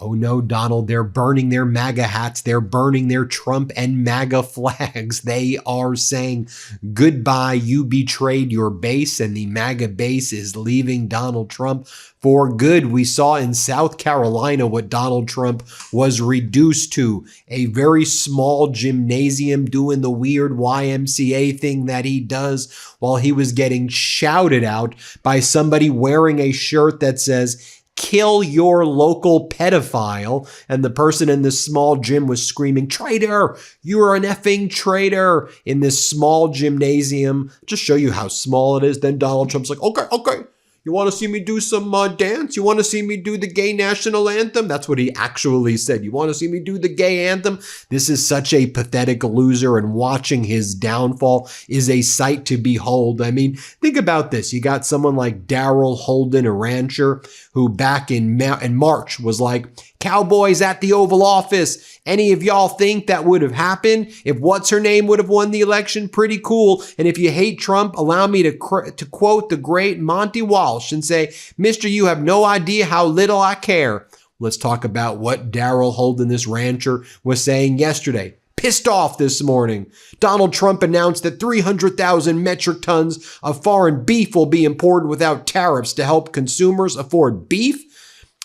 Oh no, Donald, they're burning their MAGA hats. They're burning their Trump and MAGA flags. They are saying, goodbye, you betrayed your base, and the MAGA base is leaving Donald Trump for good. We saw in South Carolina what Donald Trump was reduced to, a very small gymnasium doing the weird YMCA thing that he does while he was getting shouted out by somebody wearing a shirt that says, kill your local pedophile. And the person in this small gym was screaming, traitor, you're an effing traitor, in this small gymnasium. Just show you how small it is. Then Donald Trump's like, okay. You want to see me do some dance? You want to see me do the gay national anthem? That's what he actually said. You want to see me do the gay anthem? This is such a pathetic loser, and watching his downfall is a sight to behold. I mean, think about this. You got someone like Darrell Holden, a rancher, who back in March was like, Cowboys at the Oval Office. Any of y'all think that would have happened if what's-her-name would have won the election? Pretty cool. And if you hate Trump, allow me to quote the great Monty Walsh and say, Mister, you have no idea how little I care. Let's talk about what Darrell Holden, this rancher, was saying yesterday. Pissed off this morning. Donald Trump announced that 300,000 metric tons of foreign beef will be imported without tariffs to help consumers afford beef.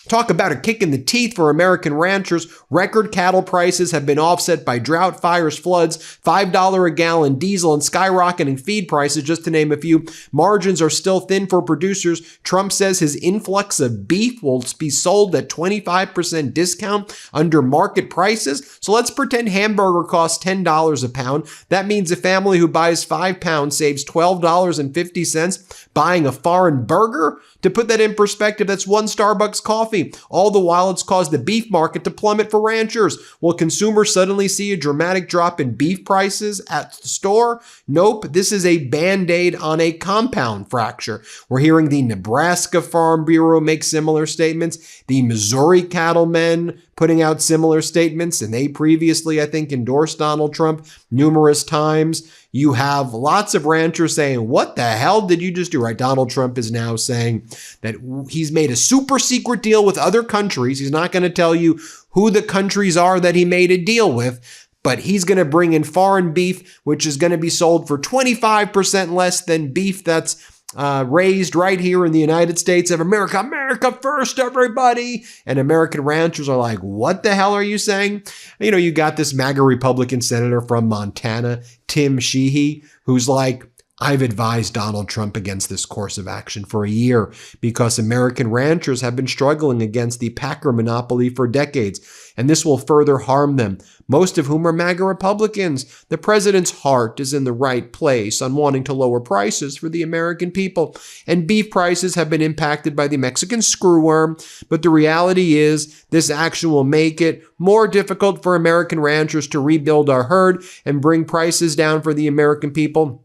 Talk about a kick in the teeth for American ranchers. Record cattle prices have been offset by drought, fires, floods, $5 a gallon diesel, and skyrocketing feed prices, just to name a few. Margins are still thin for producers. Trump says his influx of beef will be sold at 25% discount under market prices. So let's pretend hamburger costs $10 a pound. That means a family who buys 5 pounds saves $12.50 buying a foreign burger. To put that in perspective, that's one Starbucks coffee. All the while, it's caused the beef market to plummet for ranchers. Will consumers suddenly see a dramatic drop in beef prices at the store? Nope. This is a Band-Aid on a compound fracture. We're hearing the Nebraska Farm Bureau make similar statements. The Missouri cattlemen putting out similar statements, and they previously, I think, endorsed Donald Trump numerous times. You have lots of ranchers saying, what the hell did you just do? Right? Donald Trump is now saying that he's made a super secret deal with other countries. He's not going to tell you who the countries are that he made a deal with, but he's going to bring in foreign beef, which is going to be sold for 25% less than beef that's raised right here in the United States of America. America first, everybody. And American ranchers are like, what the hell are you saying? You know, you got this MAGA Republican senator from Montana, Tim Sheehy, who's like, I've advised Donald Trump against this course of action for a year because American ranchers have been struggling against the packer monopoly for decades, and this will further harm them, most of whom are MAGA Republicans. The president's heart is in the right place on wanting to lower prices for the American people, and beef prices have been impacted by the Mexican screwworm, but the reality is this action will make it more difficult for American ranchers to rebuild our herd and bring prices down for the American people.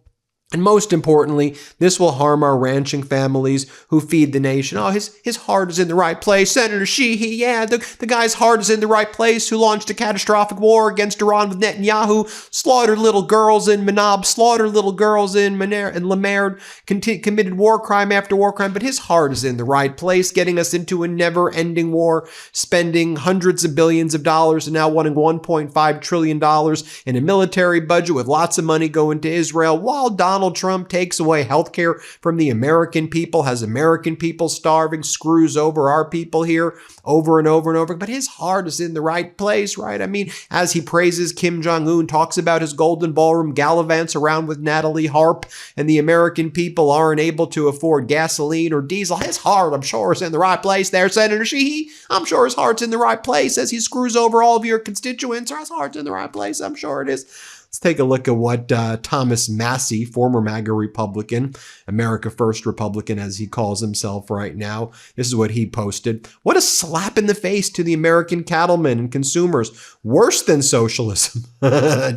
And most importantly, this will harm our ranching families who feed the nation. Oh, his heart is in the right place. Senator Sheehy, yeah, the guy's heart is in the right place, who launched a catastrophic war against Iran with Netanyahu, slaughtered little girls in Manab, slaughtered little girls in Lamerd, committed war crime after war crime. But his heart is in the right place, getting us into a never-ending war, spending hundreds of billions of dollars and now wanting $1.5 trillion in a military budget with lots of money going to Israel, while Donald Trump takes away health care from the American people, has American people starving, screws over our people here over and over and over. But his heart is in the right place, right? I mean, as he praises Kim Jong-un, talks about his golden ballroom, gallivants around with Natalie Harp, and the American people aren't able to afford gasoline or diesel. His heart, I'm sure, is in the right place there, Senator Sheehy. I'm sure his heart's in the right place as he screws over all of your constituents. His heart's in the right place. I'm sure it is. Let's take a look at what Thomas Massie, former MAGA Republican, America First Republican as he calls himself right now, this is what he posted. What a slap in the face to the American cattlemen and consumers. Worse than socialism.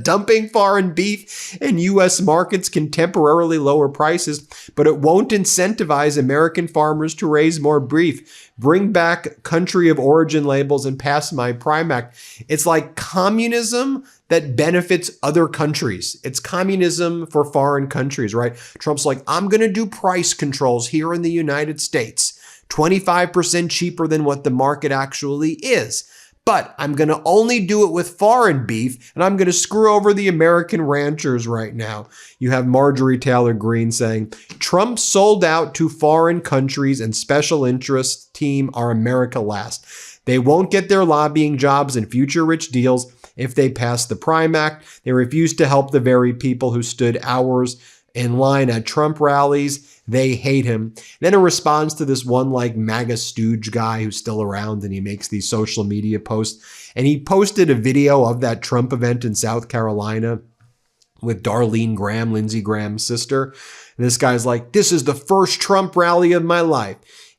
Dumping foreign beef in U.S. markets can temporarily lower prices, but it won't incentivize American farmers to raise more beef. Bring back country of origin labels and pass my Prime Act. It's like communism that benefits other countries. It's communism for foreign countries, right? Trump's like, I'm going to do price controls here in the United States 25% cheaper than what the market actually is. But I'm going to only do it with foreign beef, and I'm going to screw over the American ranchers right now. You have Marjorie Taylor Greene saying, Trump sold out to foreign countries and special interests team our America last. They won't get their lobbying jobs and future rich deals if they pass the Prime Act. They refuse to help the very people who stood hours in line at Trump rallies. They hate him. Then in response to this one like MAGA stooge guy who's still around, and he makes these social media posts, and he posted a video of that Trump event in South Carolina with Darlene Graham, Lindsey Graham's sister. And this guy's like, this is the first Trump rally of my life.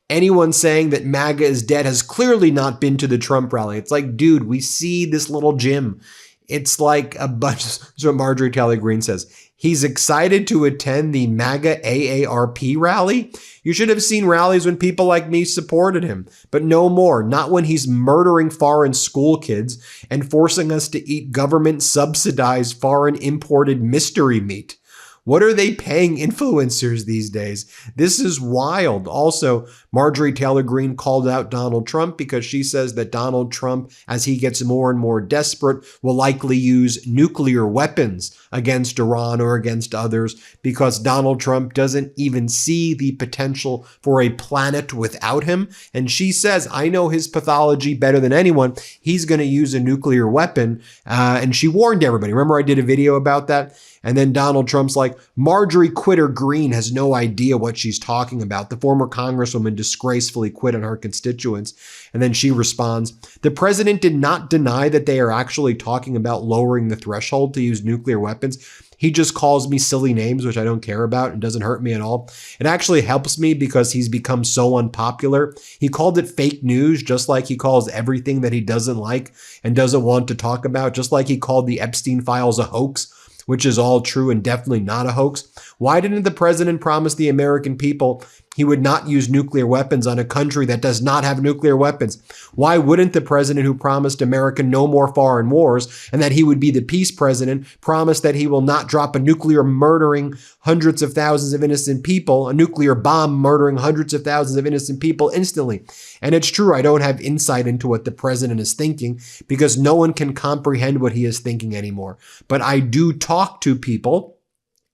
Anyone saying that MAGA is dead has clearly not been to the Trump rally. It's like, dude, we see this little gym. It's like a bunch. So Marjorie Taylor Greene says, he's excited to attend the MAGA AARP rally. You should have seen rallies when people like me supported him, but no more. Not when he's murdering foreign school kids and forcing us to eat government subsidized foreign imported mystery meat. What are they paying influencers these days? This is wild. Also, Marjorie Taylor Greene called out Donald Trump because she says that Donald Trump, as he gets more and more desperate, will likely use nuclear weapons against Iran or against others because Donald Trump doesn't even see the potential for a planet without him. And she says, I know his pathology better than anyone. He's going to use a nuclear weapon. And she warned everybody. Remember, I did a video about that? And then Donald Trump's like, Marjorie Quitter Greene has no idea what she's talking about. The former congresswoman disgracefully quit on her constituents. And then she responds, the president did not deny that they are actually talking about lowering the threshold to use nuclear weapons. He just calls me silly names, which I don't care about and doesn't hurt me at all. It actually helps me because he's become so unpopular. He called it fake news, just like he calls everything that he doesn't like and doesn't want to talk about, just like he called the Epstein files a hoax, which is all true and definitely not a hoax. Why didn't the president promise the American people he would not use nuclear weapons on a country that does not have nuclear weapons? Why wouldn't the president who promised America no more foreign wars and that he would be the peace president promise that he will not drop a nuclear murdering hundreds of thousands of innocent people, a nuclear bomb murdering hundreds of thousands of innocent people instantly? And it's true, I don't have insight into what the president is thinking because no one can comprehend what he is thinking anymore. But I do talk to people.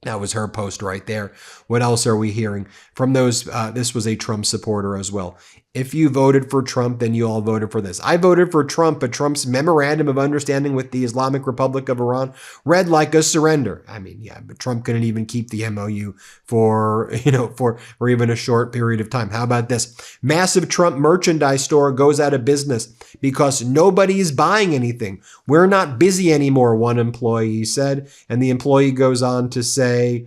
That was her post right there. What else are we hearing from those? This was a Trump supporter as well. If you voted for Trump, then you all voted for this. I voted for Trump, but Trump's memorandum of understanding with the Islamic Republic of Iran read like a surrender. I mean, yeah, but Trump couldn't even keep the MOU for even a short period of time. How about this? Massive Trump merchandise store goes out of business because nobody is buying anything. We're not busy anymore, one employee said. And the employee goes on to say,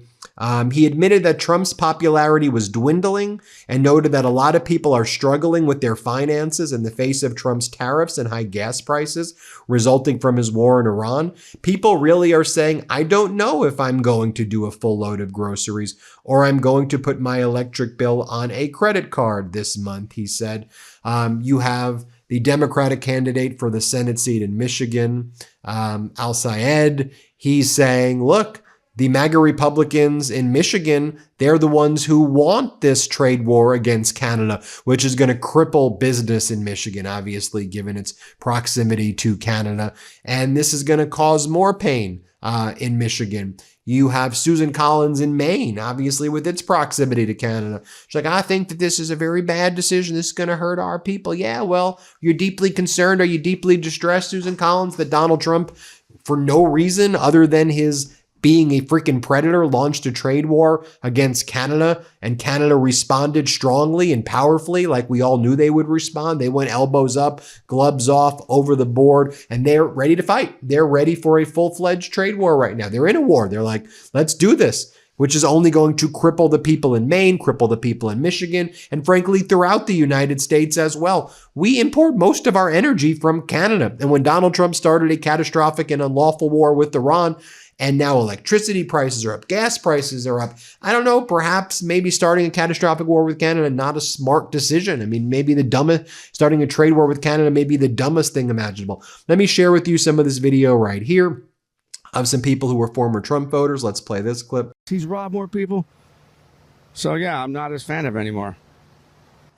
he admitted that Trump's popularity was dwindling and noted that a lot of people are struggling with their finances in the face of Trump's tariffs and high gas prices resulting from his war in Iran. People really are saying, I don't know if I'm going to do a full load of groceries or I'm going to put my electric bill on a credit card this month, he said. You have the Democratic candidate for the Senate seat in Michigan, Al-Sayed. He's saying, look, the MAGA Republicans in Michigan, they're the ones who want this trade war against Canada, which is going to cripple business in Michigan, obviously, given its proximity to Canada. And this is going to cause more pain in Michigan. You have Susan Collins in Maine, obviously, with its proximity to Canada. She's like, I think that this is a very bad decision. This is going to hurt our people. Yeah, well, you're deeply concerned. Are you deeply distressed, Susan Collins, that Donald Trump, for no reason other than his being a freaking predator, launched a trade war against Canada, and Canada responded strongly and powerfully like we all knew they would respond? They went elbows up, gloves off, over the board, and they're ready to fight. They're ready for a full-fledged trade war right now. They're in a war. They're like, let's do this, which is only going to cripple the people in Maine, cripple the people in Michigan, and frankly, throughout the United States as well. We import most of our energy from Canada. And when Donald Trump started a catastrophic and unlawful war with Iran, and now electricity prices are up, gas prices are up, I don't know, perhaps maybe starting a catastrophic war with Canada, not a smart decision. I mean, maybe starting a trade war with Canada may be the dumbest thing imaginable. Let me share with you some of this video right here of some people who were former Trump voters. Let's play this clip. He's robbed more people. So yeah, I'm not his fan of anymore.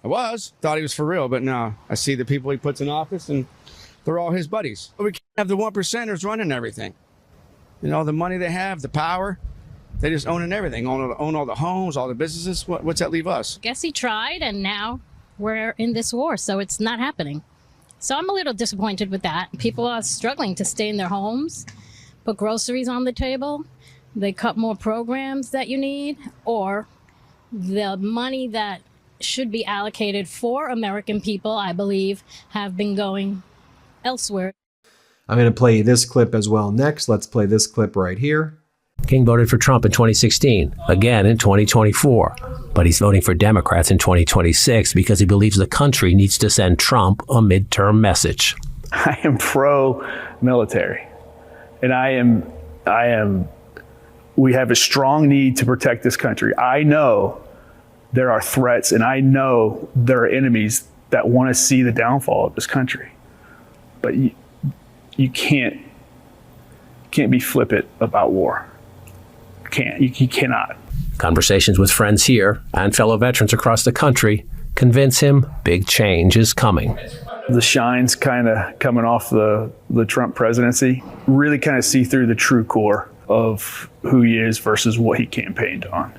I thought he was for real, but no, I see the people he puts in office and they're all his buddies. We can't have the 1%ers running everything. You know, the money they have, the power, they just own everything, own all the homes, all the businesses. What's that leave us? Guess he tried, and now we're in this war, so it's not happening. So I'm a little disappointed with that. People are struggling to stay in their homes, put groceries on the table. They cut more programs that you need, or the money that should be allocated for American people, I believe, have been going elsewhere. I'm going to play this clip as well next. Let's play this clip right here. King voted for Trump in 2016, again in 2024, but he's voting for Democrats in 2026 because he believes the country needs to send Trump a midterm message. I am pro-military, and we have a strong need to protect this country. I know there are threats, and I know there are enemies that want to see the downfall of this country. But you can't be flippant about war. You cannot. Conversations with friends here and fellow veterans across the country convince him big change is coming. The shine's kind of coming off the Trump presidency. Really kind of see through the true core of who he is versus what he campaigned on.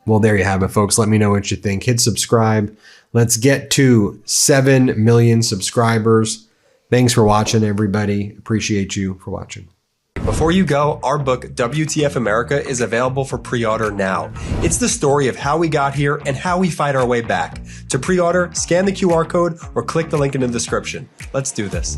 Well, there you have it, folks. Let me know what you think. Hit subscribe. Let's get to 7 million subscribers. Thanks for watching, everybody. Appreciate you for watching. Before you go, our book, WTF America, is available for pre-order now. It's the story of how we got here and how we fight our way back. To pre-order, scan the QR code or click the link in the description. Let's do this.